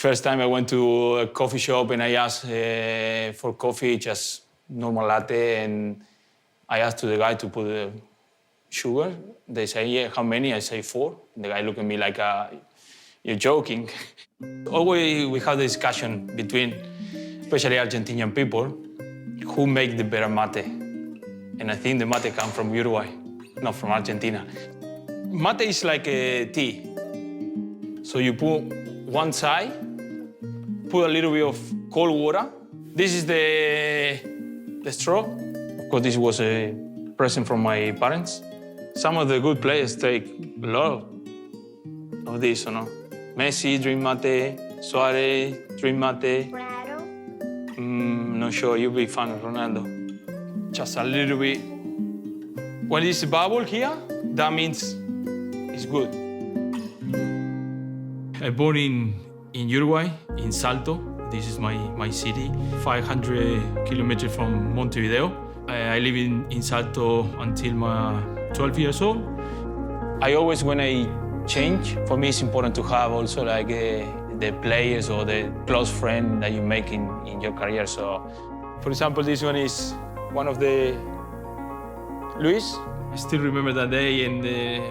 First time I went to a coffee shop and I asked for coffee, just normal latte, and I asked to the guy to put the sugar. They say, yeah, how many? I say 4. And the guy looked at me like, you're joking. Always we have the discussion between, especially Argentinian people, who make the better mate. And I think the mate comes from Uruguay, not from Argentina. Mate is like a tea. So you put one side, put a little bit of cold water. This is the straw. Of course, this was a present from my parents. Some of the good players take a lot of this, you know. Messi, drink mate. Suarez, drink mate. Ronaldo? Not sure, you'll be fan of Ronaldo. Just a little bit. When it's a bubble here, that means it's good. I born in Uruguay, in Salto. This is my city, 500 kilometers from Montevideo. I live in Salto until my 12 years old. I always, when I change, for me it's important to have also like the players or the close friend that you make in your career. So, for example, this one is one of the Luis. I still remember that day and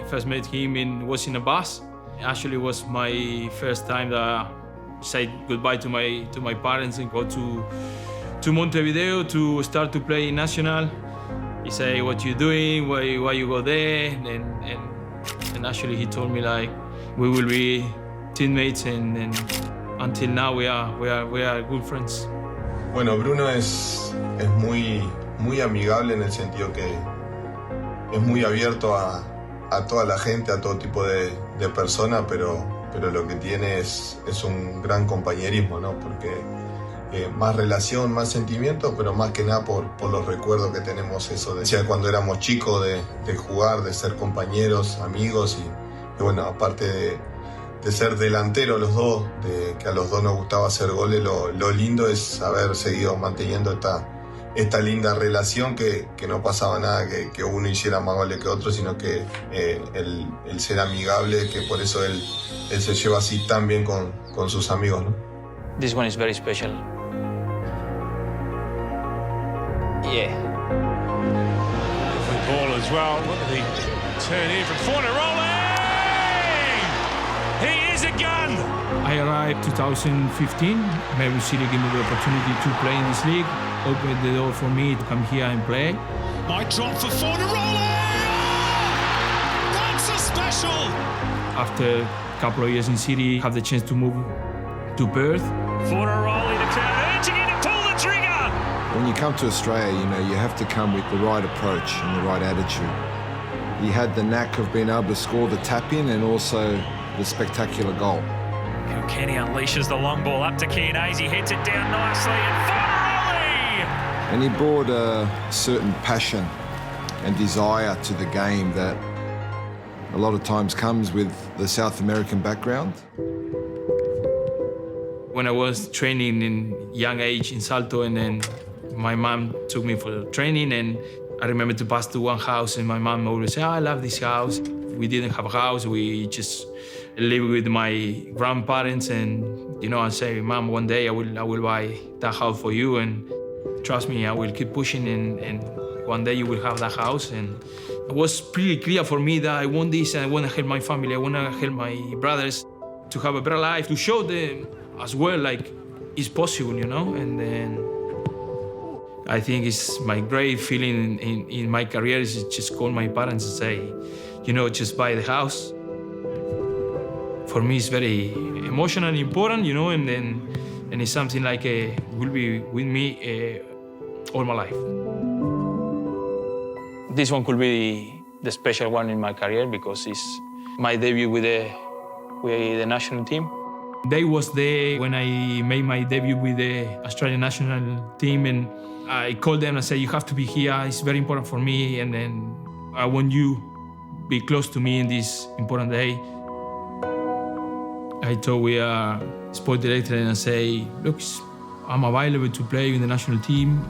first met him and was in a bus. Actually, it was my first time that I said goodbye to my parents and go to Montevideo to start to play in National. He said, "What you doing? Why you go there?" And actually, he told me like, "We will be teammates," and until now we are good friends. Bueno, Bruno es muy amigable en el sentido que es muy abierto a toda la gente, a todo tipo de personas, pero lo que tiene es un gran compañerismo, ¿no? Porque más relación, más sentimiento, pero más que nada por los recuerdos que tenemos, eso decía cuando éramos chicos, de jugar, de ser compañeros, amigos y bueno, aparte de ser delantero los dos, de que a los dos nos gustaba hacer goles, lo lindo es haber seguido manteniendo esta linda relación, que no pasaba nada que uno hiciera más goles que otro, sino que el ser amigable, que por eso él se lleva así tan bien con sus amigos, ¿no? This one is very special. Yeah. The ball as well. Look at the turn here from Fornaroli! He is a gun! I arrived 2015. Melbourne City gave me the opportunity to play in this league. Opened the door for me to come here and play. Might drop for Fornaroli! Oh! That's a special! After a couple of years in City, have the chance to move to Perth. Fornaroli, the crowd urging him to pull the trigger! When you come to Australia, you have to come with the right approach and the right attitude. He had the knack of being able to score the tap-in and also the spectacular goal. Kilkenny unleashes the long ball up to Chianese, he heads it down nicely, and Fornaroli! And he brought a certain passion and desire to the game that a lot of times comes with the South American background. When I was training in young age in Salto, and then my mom took me for training, and I remember to pass to one house, and my mom always said, I love this house. We didn't have a house, we just lived with my grandparents, and I say, Mom, one day I will buy that house for you, and trust me, I will keep pushing, and one day you will have that house. And it was pretty clear for me that I want this, and I want to help my family, I want to help my brothers to have a better life, to show them as well, like, it's possible, and then I think it's my great feeling in my career is just call my parents and say, just buy the house. For me, it's very emotional and important, and it's something like will be with me all my life. This one could be the special one in my career because it's my debut with the national team. They was there when I made my debut with the Australian national team, and I called them and said, you have to be here, it's very important for me, and then I want you to be close to me in this important day. I told we sport director and I say, look, I'm available to play in the national team,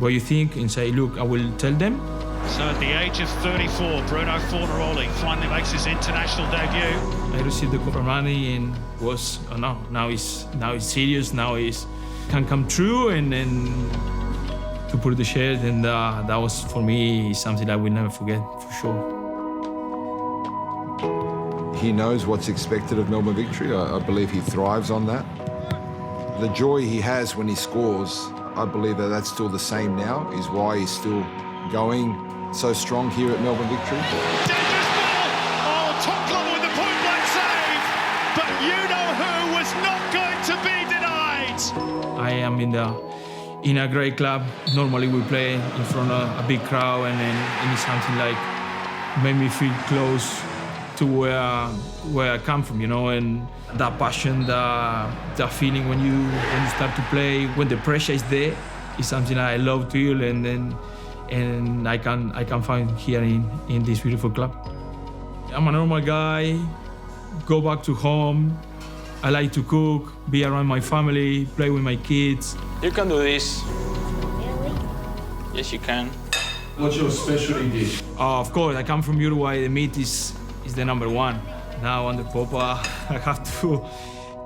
what you think and say, look, I will tell them. So at the age of 34, Bruno Fornaroli finally makes his international debut. I received the Copa money and was, oh no, now it's serious, now it's can come true, and then to put the shirt, and that was for me something I will never forget, for sure. He knows what's expected of Melbourne Victory. I believe he thrives on that. The joy he has when he scores, I believe that that's still the same now, is why he's still going so strong here at Melbourne Victory. Dangerous ball! Oh, top club with the point-blank save! But you know who was not going to be denied! I am in a great club. Normally we play in front of a big crowd, and it's something like made me feel close to where I come from, and that passion, that feeling when you start to play, when the pressure is there, is something I love to feel, and I can find here in this beautiful club. I'm a normal guy, go back to home. I like to cook, be around my family, play with my kids. You can do this. Really? Yes, you can. What's your specialty dish? Of course, I come from Uruguay. The meat is the number one. Now on the Copa, I have to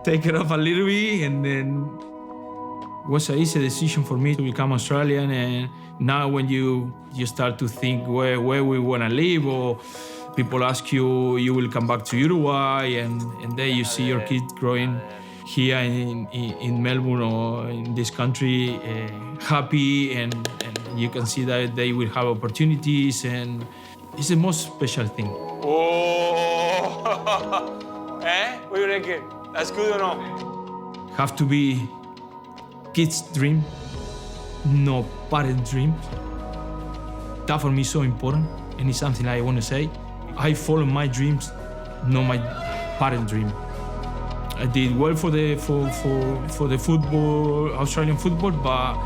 take it off a little bit, and then it was an easy decision for me to become Australian. And now when you start to think where we want to live, or people ask you, you will come back to Uruguay, and then you see your kids growing here in Melbourne or in this country, happy, and you can see that they will have opportunities, and it's the most special thing. Oh! What do you reckon? That's good or no? Have to be kids' dream, no parent dream. That for me is so important, and it's something I want to say. I follow my dreams, not my parent dream. I did well for the football, Australian football, but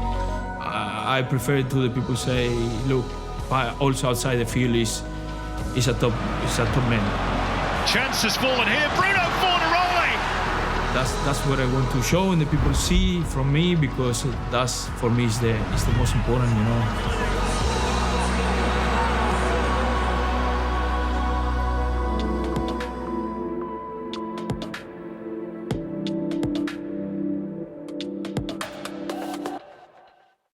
I prefer to the people say, look, also outside the field is a top man. Chance has fallen here, Bruno Fornaroli! That's what I want to show, and the people see from me, because that's for me is the most important,